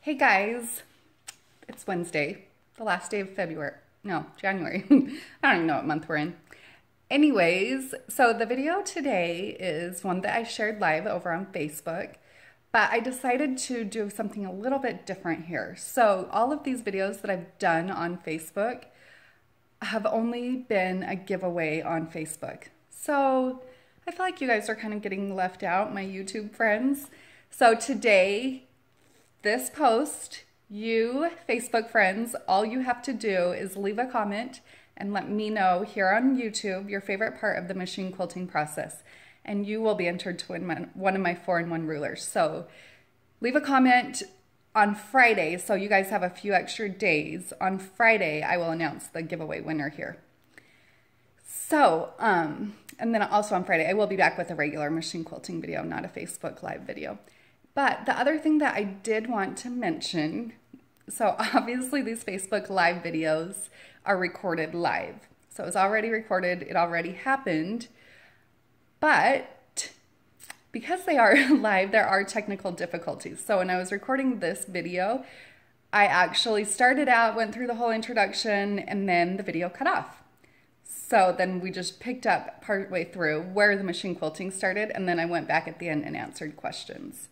Hey guys, it's Wednesday, the last day of February. No, January. I don't even know what month we're in. Anyways, so the video today is one that I shared live over on Facebook, but I decided to do something a little bit different here. So all of these videos that I've done on Facebook have only been a giveaway on Facebook. So I feel like you guys are kind of getting left out, my YouTube friends. So today, this post, you Facebook friends, all you have to do is leave a comment and let me know here on YouTube your favorite part of the machine quilting process, and you will be entered to win one of my 4-in-1 rulers. So leave a comment on Friday, so you guys have a few extra days. On Friday, I will announce the giveaway winner here. So, and then also on Friday, I will be back with a regular machine quilting video, not a Facebook Live video. But the other thing that I did want to mention, so obviously these Facebook Live videos are recorded live. So it was already recorded, it already happened, but because they are live, there are technical difficulties. So when I was recording this video, I actually started out, went through the whole introduction, and then the video cut off. So then we just picked up partway through where the machine quilting started, and then I went back at the end and answered questions.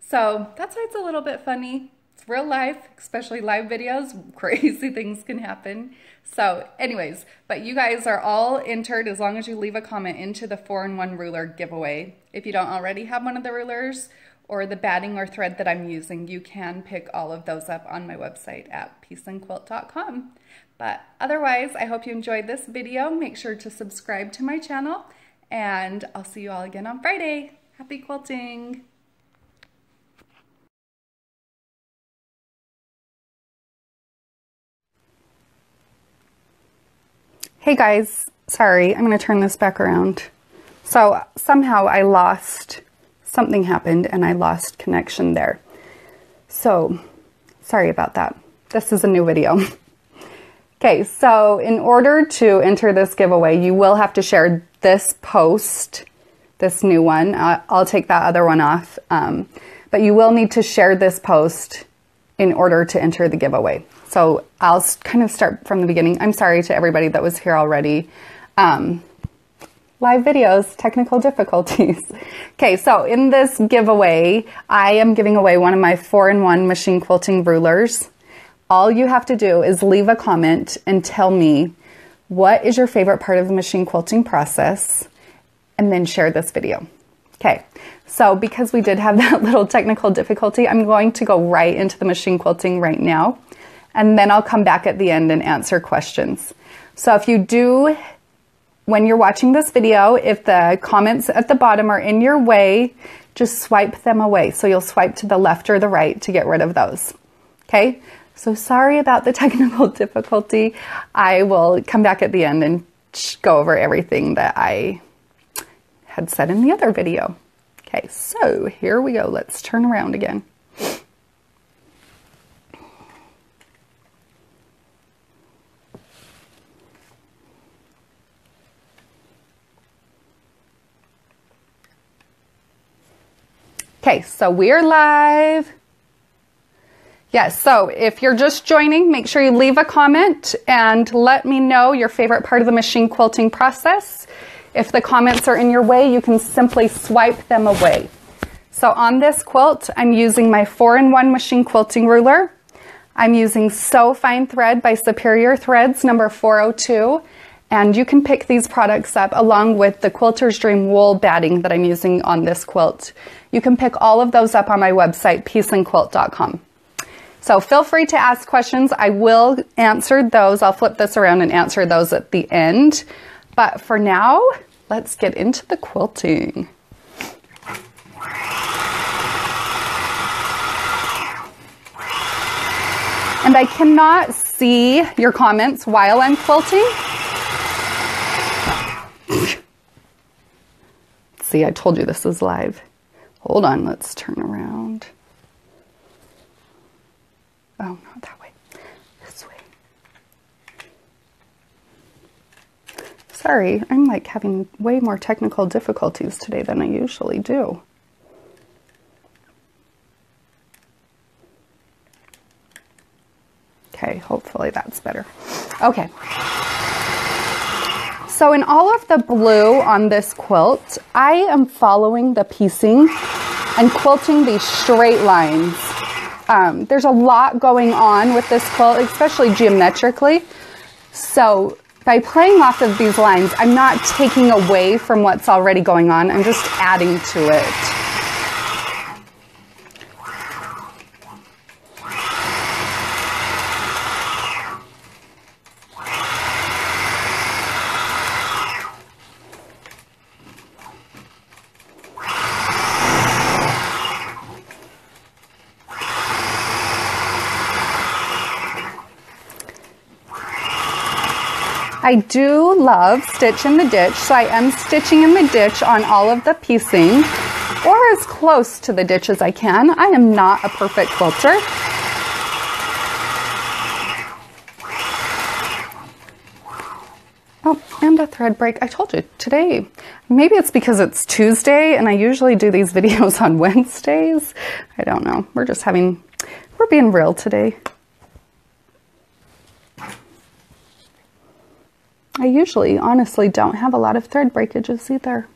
So that's why it's a little bit funny. It's real life, especially live videos. Crazy things can happen. So anyways, but you guys are all entered as long as you leave a comment into the 4-in-1 ruler giveaway. If you don't already have one of the rulers or the batting or thread that I'm using, you can pick all of those up on my website at peaceandquilt.com. But otherwise, I hope you enjoyed this video. Make sure to subscribe to my channel, and I'll see you all again on Friday. Happy quilting! Hey guys, sorry, I'm going to turn this back around. So somehow something happened and I lost connection there. So sorry about that. This is a new video. Okay, so in order to enter this giveaway, you will have to share this post, this new one. I'll take that other one off. But you will need to share this post in order to enter the giveaway. So I'll kind of start from the beginning. I'm sorry to everybody that was here already. Live videos, technical difficulties. Okay, so in this giveaway, I am giving away one of my 4-in-1 machine quilting rulers. All you have to do is leave a comment and tell me what is your favorite part of the machine quilting process, and then share this video. Okay, so because we did have that little technical difficulty, I'm going to go right into the machine quilting right now. And then I'll come back at the end and answer questions. So if you do, when you're watching this video, if the comments at the bottom are in your way, just swipe them away. So you'll swipe to the left or the right to get rid of those. Okay? So sorry about the technical difficulty. I will come back at the end and go over everything that I had said in the other video. Okay, so here we go. Let's turn around again. Okay, so we're live. Yes, so if you're just joining, make sure you leave a comment and let me know your favorite part of the machine quilting process. If the comments are in your way, you can simply swipe them away. So on this quilt, I'm using my 4-in-1 machine quilting ruler. I'm using So Fine Thread by Superior Threads, number 402. And you can pick these products up along with the Quilter's Dream wool batting that I'm using on this quilt. You can pick all of those up on my website, peaceandquilt.com. So feel free to ask questions. I will answer those. I'll flip this around and answer those at the end. But for now, let's get into the quilting. And I cannot see your comments while I'm quilting. See, I told you this is live. Hold on, let's turn around. Oh, not that way. This way. Sorry, I'm like having way more technical difficulties today than I usually do. that's better. Okay. So in all of the blue on this quilt, I am following the piecing and quilting these straight lines. There's a lot going on with this quilt, especially geometrically. So by playing off of these lines, I'm not taking away from what's already going on. I'm just adding to it. I do love stitch in the ditch, so I am stitching in the ditch on all of the piecing, or as close to the ditch as I can. I am not a perfect quilter. Oh, and a thread break. I told you, today, maybe it's because it's Tuesday and I usually do these videos on Wednesdays. I don't know. We're being real today. I usually, honestly, don't have a lot of thread breakages either.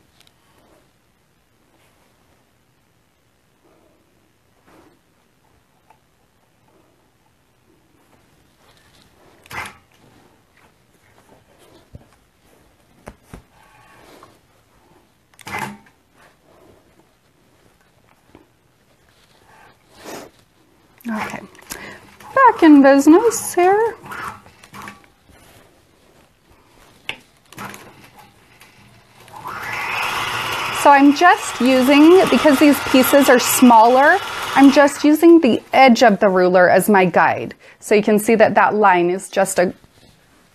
Okay, back in business here. So I'm just using, because these pieces are smaller, I'm just using the edge of the ruler as my guide. So you can see that that line is just a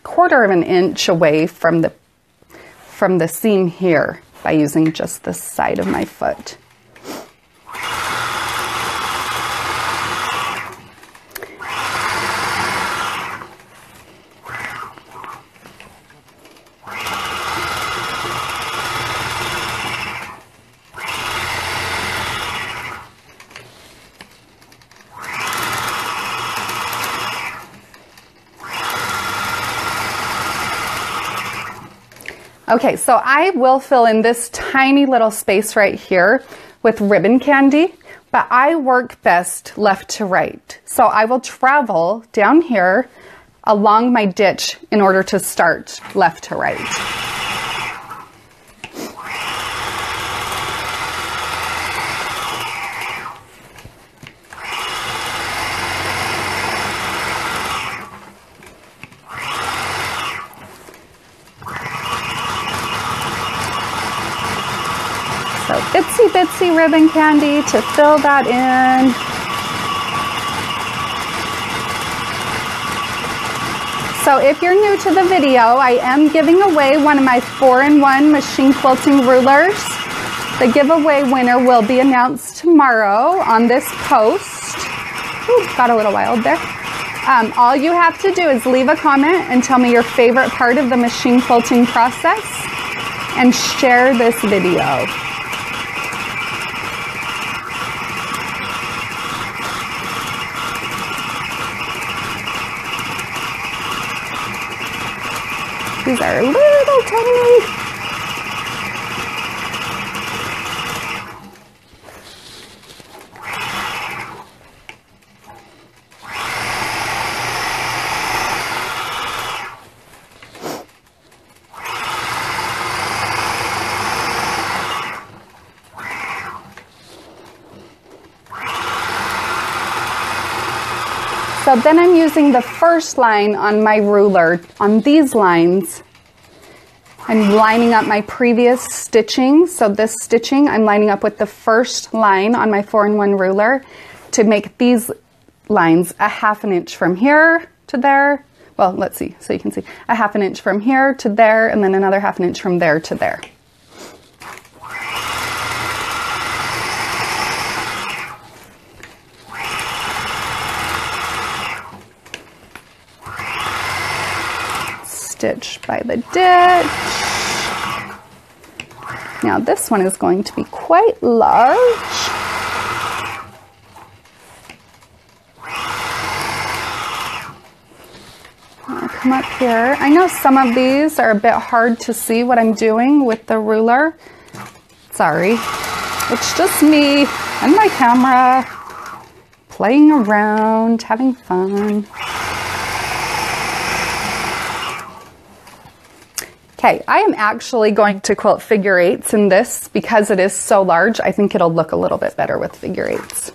1/4 of an inch away from the seam here by using just the side of my foot. Okay, so I will fill in this tiny little space right here with ribbon candy, but I work best left to right. So I will travel down here along my ditch in order to start left to right. So itsy bitsy ribbon candy to fill that in. So if you're new to the video, I am giving away one of my 4-in-1 machine quilting rulers. The giveaway winner will be announced tomorrow on this post. Ooh, got a little wild there. All you have to do is leave a comment and tell me your favorite part of the machine quilting process and share this video. These are little tiny. So then I'm using the first line on my ruler on these lines. I'm lining up my previous stitching. So this stitching, I'm lining up with the first line on my 4-in-1 ruler to make these lines a 1/2 inch from here to there. Well, let's see, so you can see a 1/2 inch from here to there, and then another 1/2 inch from there to there. Stitch by the ditch. Now this one is going to be quite large. come up here. I know some of these are a bit hard to see what I'm doing with the ruler. Sorry. It's just me and my camera playing around, having fun. Okay, I am actually going to quilt figure eights in this because it is so large. I think it'll look a little bit better with figure eights.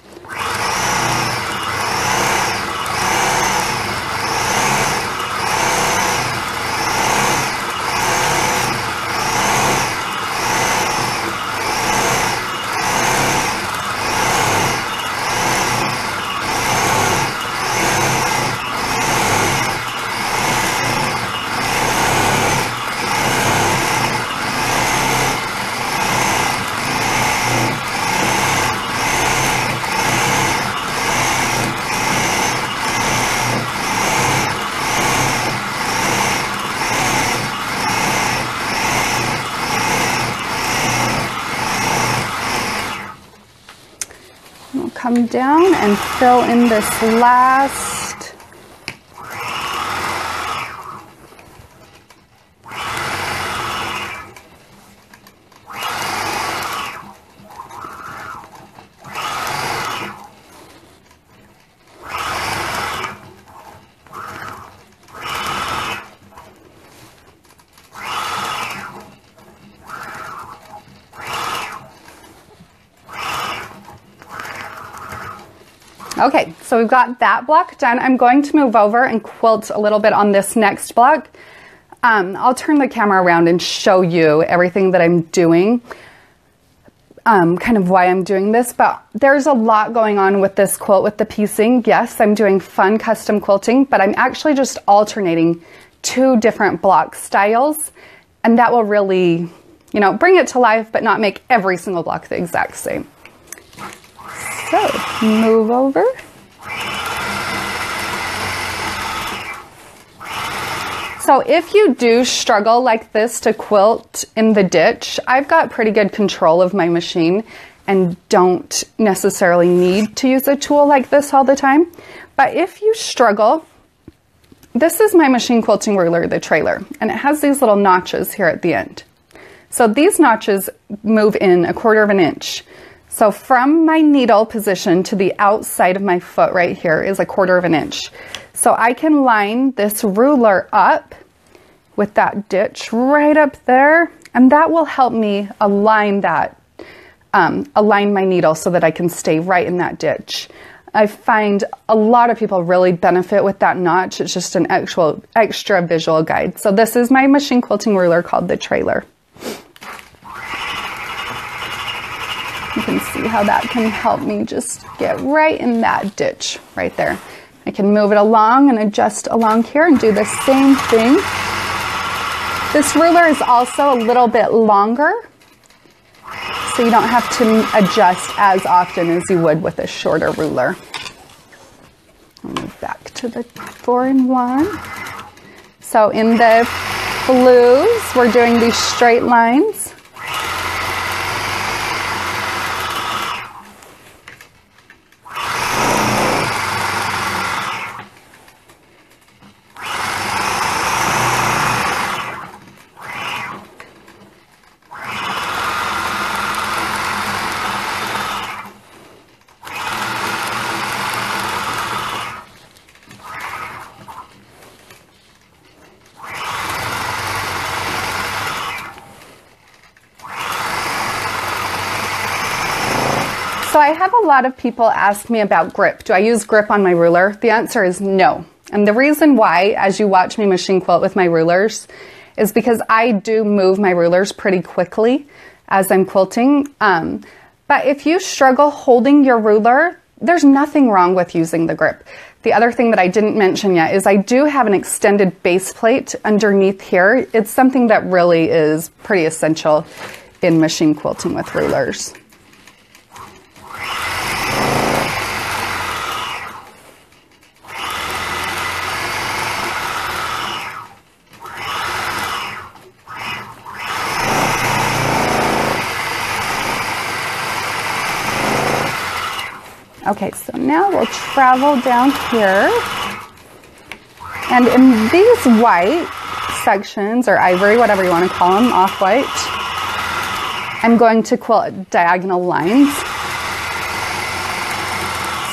Come down and fill in this last Okay, so we've got that block done. I'm going to move over and quilt a little bit on this next block. I'll turn the camera around and show you everything that I'm doing, kind of why I'm doing this, but there's a lot going on with this quilt with the piecing. Yes, I'm doing fun custom quilting, but I'm actually just alternating 2 different block styles, and that will really, you know, bring it to life, but not make every single block the exact same. So, move over. So if you do struggle like this to quilt in the ditch, I've got pretty good control of my machine and don't necessarily need to use a tool like this all the time. But if you struggle, this is my Machine Quilting Ruler, the trailer, and it has these little notches here at the end. So these notches move in 1/4 of an inch. So from my needle position to the outside of my foot right here is 1/4 of an inch. So I can line this ruler up with that ditch right up there, and that will help me align that, align my needle so that I can stay right in that ditch. I find a lot of people really benefit with that notch. It's just an actual extra visual guide. So this is my Machine Quilting Ruler called the trailer. You can see how that can help me just get right in that ditch right there. I can move it along and adjust along here and do the same thing. This ruler is also a little bit longer, so you don't have to adjust as often as you would with a shorter ruler. I'll move back to the 4-in-1. So in the blues, we're doing these straight lines. So I have a lot of people ask me about grip. Do I use grip on my ruler? The answer is no. And the reason why, as you watch me machine quilt with my rulers, is because I do move my rulers pretty quickly as I'm quilting. But if you struggle holding your ruler, there's nothing wrong with using the grip. The other thing that I didn't mention yet is I do have an extended base plate underneath here. It's something that really is pretty essential in machine quilting with rulers. Okay, so now we'll travel down here. And in these white sections, or ivory, whatever you want to call them, off-white, I'm going to quilt diagonal lines.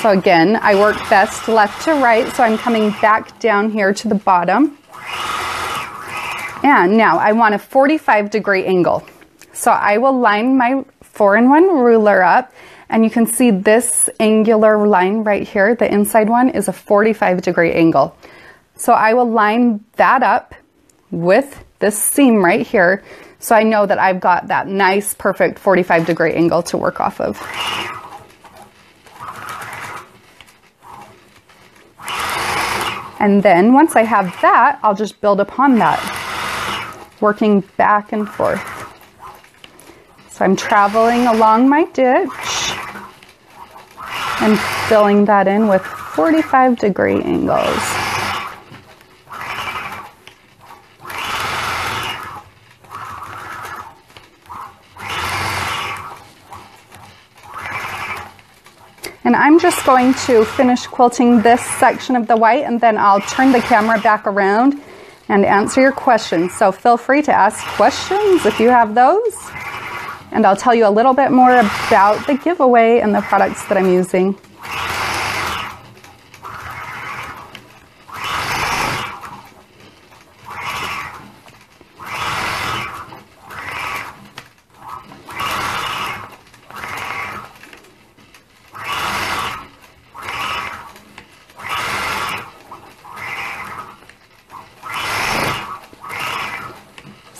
So again, I work best left to right, so I'm coming back down here to the bottom. And now I want a 45-degree angle. So I will line my 4-in-1 ruler up, and you can see this angular line right here, the inside one, is a 45-degree angle. So I will line that up with this seam right here, so I know that I've got that nice, perfect 45-degree angle to work off of. And then once I have that, I'll just build upon that, working back and forth. So I'm traveling along my ditch and filling that in with 45-degree angles. And I'm just going to finish quilting this section of the white, and then I'll turn the camera back around and answer your questions. So feel free to ask questions if you have those. And I'll tell you a little bit more about the giveaway and the products that I'm using.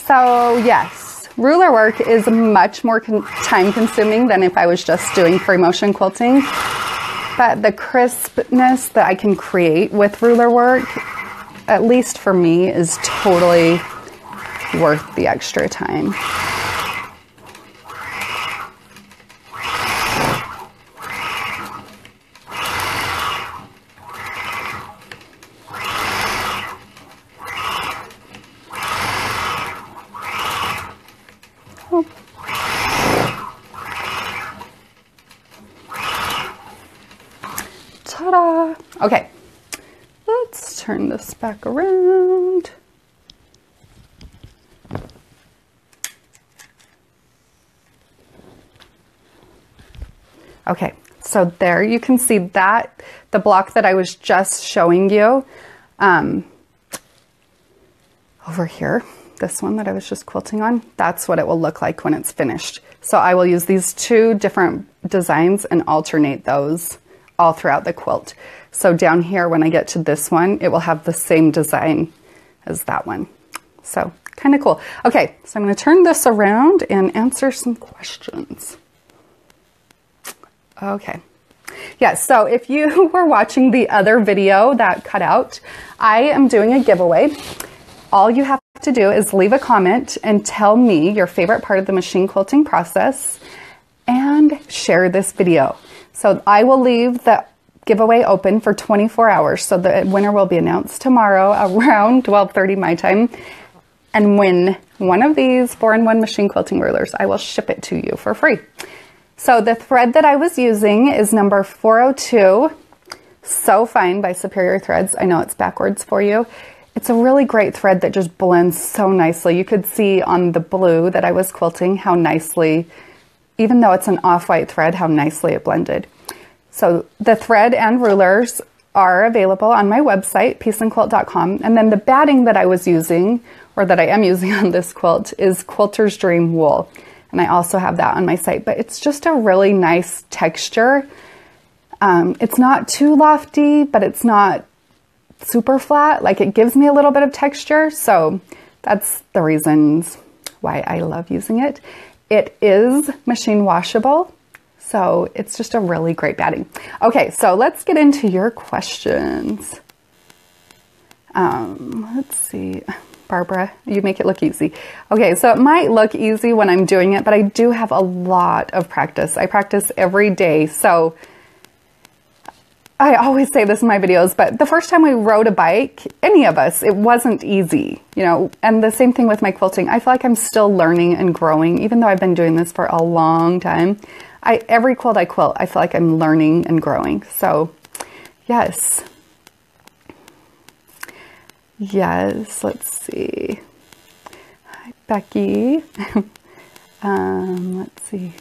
So yes, ruler work is much more time consuming than if I was just doing free motion quilting, but the crispness that I can create with ruler work, at least for me, is totally worth the extra time. Ta-da! Okay, let's turn this back around. Okay, so there you can see that, the block that I was just showing you over here, this one that I was just quilting on, that's what it will look like when it's finished. So I will use these two different designs and alternate those all throughout the quilt. So down here, when I get to this one, it will have the same design as that one. So kind of cool. Okay, so I'm going to turn this around and answer some questions. Okay. Yeah, so if you were watching the other video that cut out, I am doing a giveaway. All you have to do is leave a comment and tell me your favorite part of the machine quilting process and share this video. So I will leave the giveaway open for 24 hours. So the winner will be announced tomorrow around 12:30 my time, and win one of these 4-in-1 machine quilting rulers. I will ship it to you for free. So the thread that I was using is number 402, So Fine by Superior Threads. I know it's backwards for you. It's a really great thread that just blends so nicely. You could see on the blue that I was quilting how nicely, even though it's an off-white thread, how nicely it blended. So the thread and rulers are available on my website, peaceandquilt.com. And then the batting that I was using, or that I am using on this quilt, is Quilter's Dream Wool. And I also have that on my site, but it's just a really nice texture. It's not too lofty, but it's not super flat. Like, it gives me a little bit of texture. So that's the reasons why I love using it. It is machine washable, so it's just a really great batting. Okay, so let's get into your questions. Let's see. Barbara, you make it look easy. Okay, so it might look easy when I'm doing it, but I do have a lot of practice. I practice every day, so I always say this in my videos, but the first time we rode a bike, any of us, it wasn't easy, you know, and the same thing with my quilting. I feel like I'm still learning and growing, even though I've been doing this for a long time. Every quilt I quilt, I feel like I'm learning and growing. So, yes. Yes, let's see. Hi, Becky. Let's see.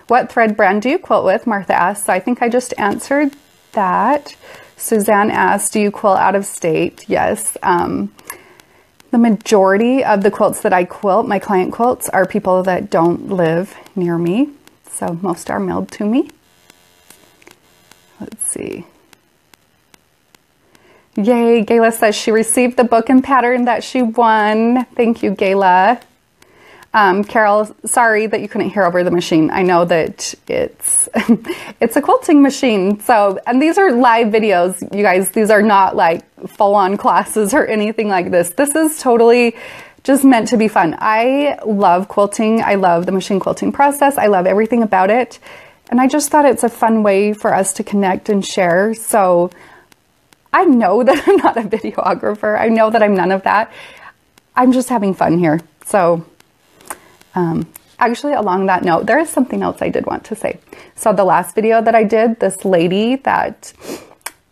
What thread brand do you quilt with? Martha asked. So I think I just answered that. Suzanne asked, do you quilt out of state? Yes. The majority of the quilts that I quilt, my client quilts, are people that don't live near me. So most are mailed to me. Let's see. Yay, Gayla says she received the book and pattern that she won. Thank you, Gayla. Carol, sorry that you couldn't hear over the machine. I know that it's it's a quilting machine. So, and these are live videos, you guys. These are not like full-on classes or anything like this. This is totally just meant to be fun. I love quilting. I love the machine quilting process. I love everything about it. And I just thought it's a fun way for us to connect and share. So I know that I'm not a videographer. I know that I'm none of that. I'm just having fun here. So actually, along that note, there is something else I did want to say. So the last video that I did, this lady that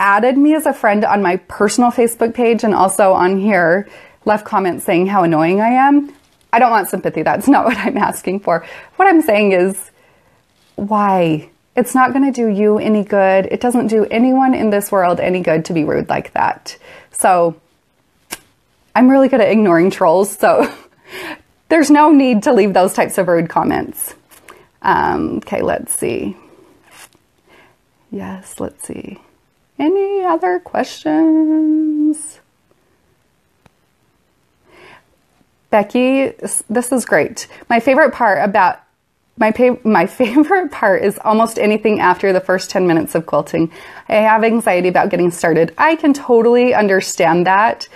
added me as a friend on my personal Facebook page and also on here left comments saying how annoying I am. I don't want sympathy. That's not what I'm asking for. What I'm saying is, why? It's not going to do you any good. It doesn't do anyone in this world any good to be rude like that. So I'm really good at ignoring trolls. So there's no need to leave those types of rude comments. Okay, let's see. Yes, let's see. Any other questions? Becky, this is great. My favorite part about my favorite part is almost anything after the first 10 minutes of quilting. I have anxiety about getting started. I can totally understand that.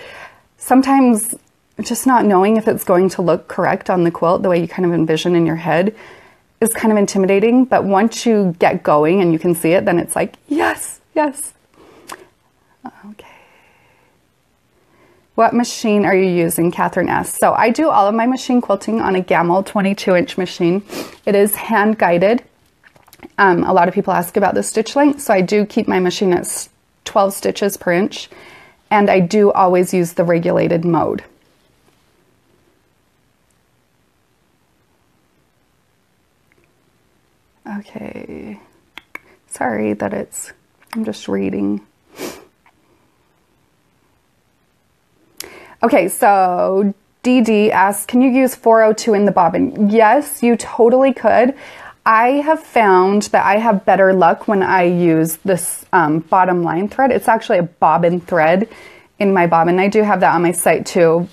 Sometimes just not knowing if it's going to look correct on the quilt, the way you kind of envision in your head, is kind of intimidating. But once you get going and you can see it, then it's like, yes, yes. Okay. What machine are you using? Catherine asks. So I do all of my machine quilting on a Gamel 22-inch machine. It is hand guided. A lot of people ask about the stitch length. So I do keep my machine at 12 stitches per inch. And I do always use the regulated mode. Okay. Sorry that I'm just reading. Okay, so DD asks, can you use 402 in the bobbin? Yes, you totally could. I have found that I have better luck when I use this bottom line thread. It's actually a bobbin thread in my bobbin. I do have that on my site too.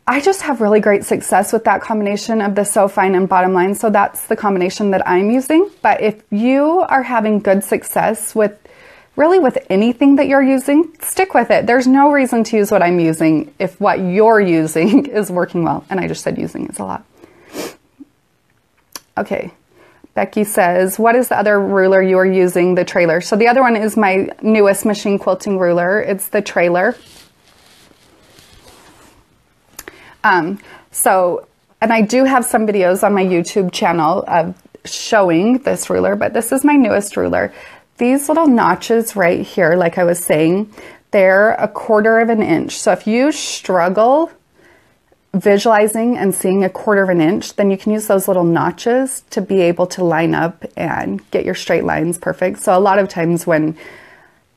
I just have really great success with that combination of the sew fine and bottom line. So that's the combination that I'm using. But if you are having good success with anything that you're using, stick with it. There's no reason to use what I'm using if what you're using is working well. And I just said using is a lot. Okay. Becky says, what is the other ruler you are using? The trailer. So the other one is my newest machine quilting ruler. It's the trailer. And I do have some videos on my YouTube channel of showing this ruler, but this is my newest ruler. These little notches right here, like I was saying, they're 1/4 of an inch. So if you struggle visualizing and seeing 1/4 of an inch, then you can use those little notches to be able to line up and get your straight lines perfect. So a lot of times when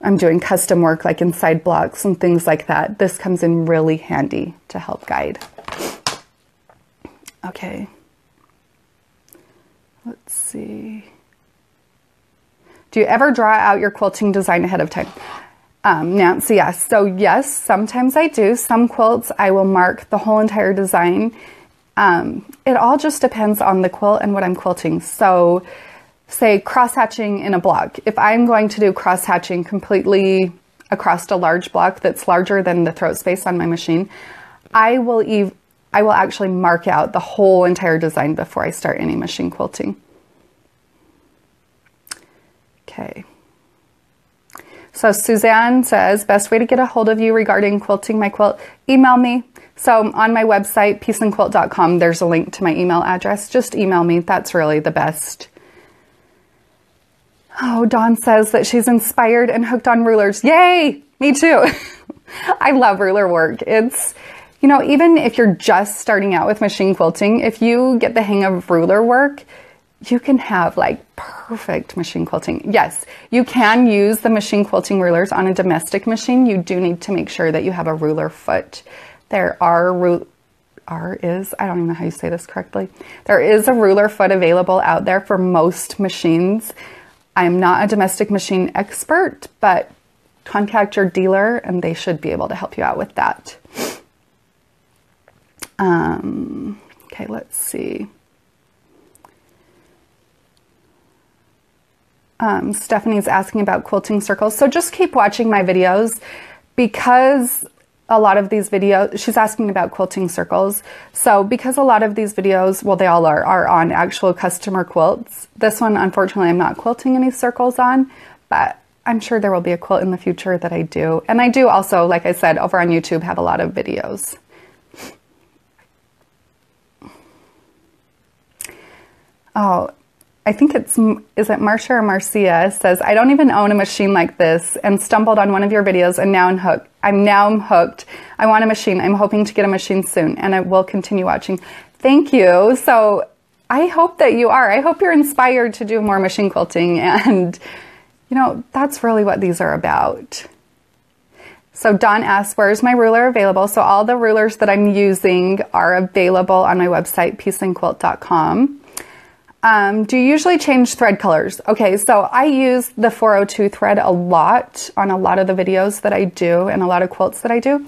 I'm doing custom work like inside blocks and things like that, this comes in really handy to help guide. Okay. Let's see. Do you ever draw out your quilting design ahead of time? Nancy, yes. So yes, sometimes I do. Some quilts I will mark the whole entire design. It all just depends on the quilt and what I'm quilting. So say cross-hatching in a block. If I'm going to do cross-hatching completely across a large block that's larger than the throat space on my machine, I will actually mark out the whole entire design before I start any machine quilting. Okay. So Suzanne says, best way to get a hold of you regarding quilting my quilt, email me. So on my website, peaceandquilt.com, there's a link to my email address. Just email me. That's really the best. Oh, Dawn says that she's inspired and hooked on rulers. Yay! Me too. I love ruler work. It's, you know, even if you're just starting out with machine quilting, if you get the hang of ruler work, you can have like perfect machine quilting. Yes, you can use the machine quilting rulers on a domestic machine. You do need to make sure that you have a ruler foot. There are I don't even know how you say this correctly. There is a ruler foot available out there for most machines. I'm not a domestic machine expert, but contact your dealer and they should be able to help you out with that. Okay, let's see. Stephanie's asking about quilting circles. So just keep watching my videos because a lot of these videos, she's asking about quilting circles. So because a lot of these videos, well, they all are on actual customer quilts. This one, unfortunately, I'm not quilting any circles on, but I'm sure there will be a quilt in the future that I do. And I do also, like I said, over on YouTube, have a lot of videos. Oh, I think is it Marcia or Marcia says, I don't even own a machine like this and stumbled on one of your videos and now I'm hooked. I want a machine. I'm hoping to get a machine soon and I will continue watching. Thank you. So I hope that you are. I hope you're inspired to do more machine quilting and, you know, that's really what these are about. So Dawn asks, where's my ruler available? So all the rulers that I'm using are available on my website, peaceandquilt.com. Do you usually change thread colors? Okay, so I use the 402 thread a lot on a lot of the videos that I do and a lot of quilts that I do.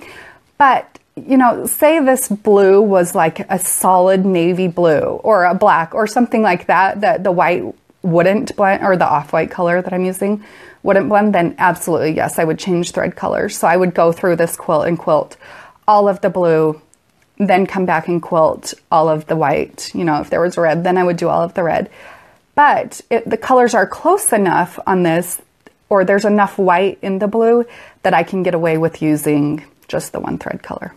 But, you know, say this blue was like a solid navy blue or a black or something like that, that the white wouldn't blend, or the off-white color that I'm using wouldn't blend, then absolutely, yes, I would change thread colors. So I would go through this quilt and quilt all of the blue, then come back and quilt all of the white. You know, if there was red, then I would do all of the red. But the colors are close enough on this, or there's enough white in the blue that I can get away with using just the one thread color.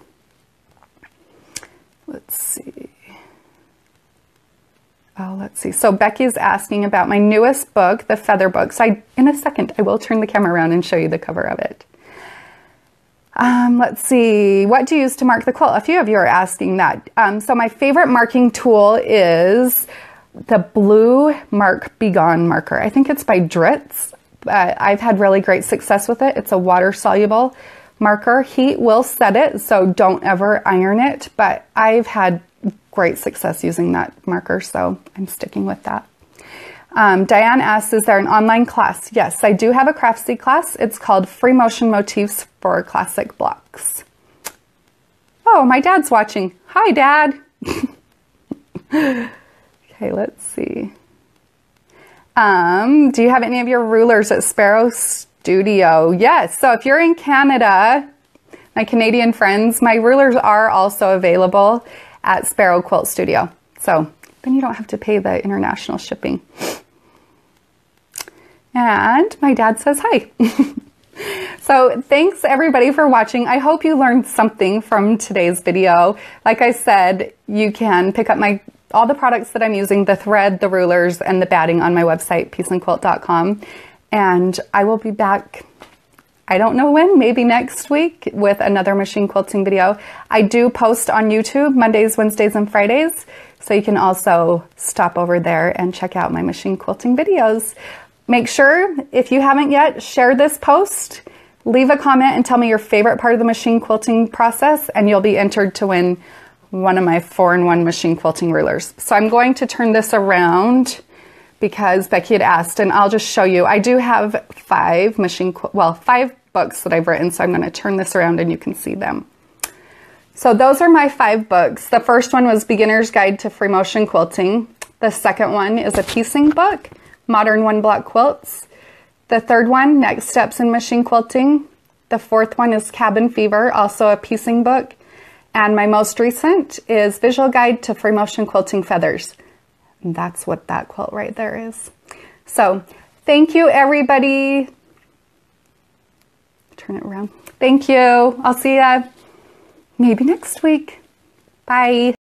Let's see. Oh, let's see. So Becky's asking about my newest book, the Feather Book. So in a second, I will turn the camera around and show you the cover of it. Let's see, what do you use to mark the quilt? A few of you are asking that. So my favorite marking tool is the blue Mark Be Gone marker. I think it's by Dritz. I've had really great success with it. It's a water-soluble marker. Heat will set it, so don't ever iron it. But I've had great success using that marker, so I'm sticking with that. Diane asks, is there an online class? Yes, I do have a Craftsy class. It's called Free Motion Motifs for Classic Blocks. Oh, my dad's watching. Hi, Dad. Okay, let's see. Do you have any of your rulers at Sparrow Studio? Yes, so if you're in Canada, my Canadian friends, my rulers are also available at Sparrow Quilt Studio. So then you don't have to pay the international shipping. And my dad says hi. So thanks everybody for watching. I hope you learned something from today's video. Like I said, you can pick up all the products that I'm using, the thread, the rulers, and the batting on my website, peaceandquilt.com. And I will be back, I don't know when, maybe next week with another machine quilting video. I do post on YouTube Mondays, Wednesdays, and Fridays. So you can also stop over there and check out my machine quilting videos. Make sure, if you haven't yet, share this post, leave a comment and tell me your favorite part of the machine quilting process, and you'll be entered to win one of my 4-in-1 machine quilting rulers. So I'm going to turn this around because Becky had asked, and I'll just show you. I do have 5 books that I've written, so I'm going to turn this around and you can see them. So those are my 5 books. The first one was Beginner's Guide to Free Motion Quilting. The second one is a piecing book, Modern One-Block Quilts. The third one, Next Steps in Machine Quilting. The fourth one is Cabin Fever, also a piecing book. And my most recent is Visual Guide to Free Motion Quilting Feathers. And that's what that quilt right there is. So thank you, everybody. Turn it around. Thank you. I'll see ya maybe next week. Bye.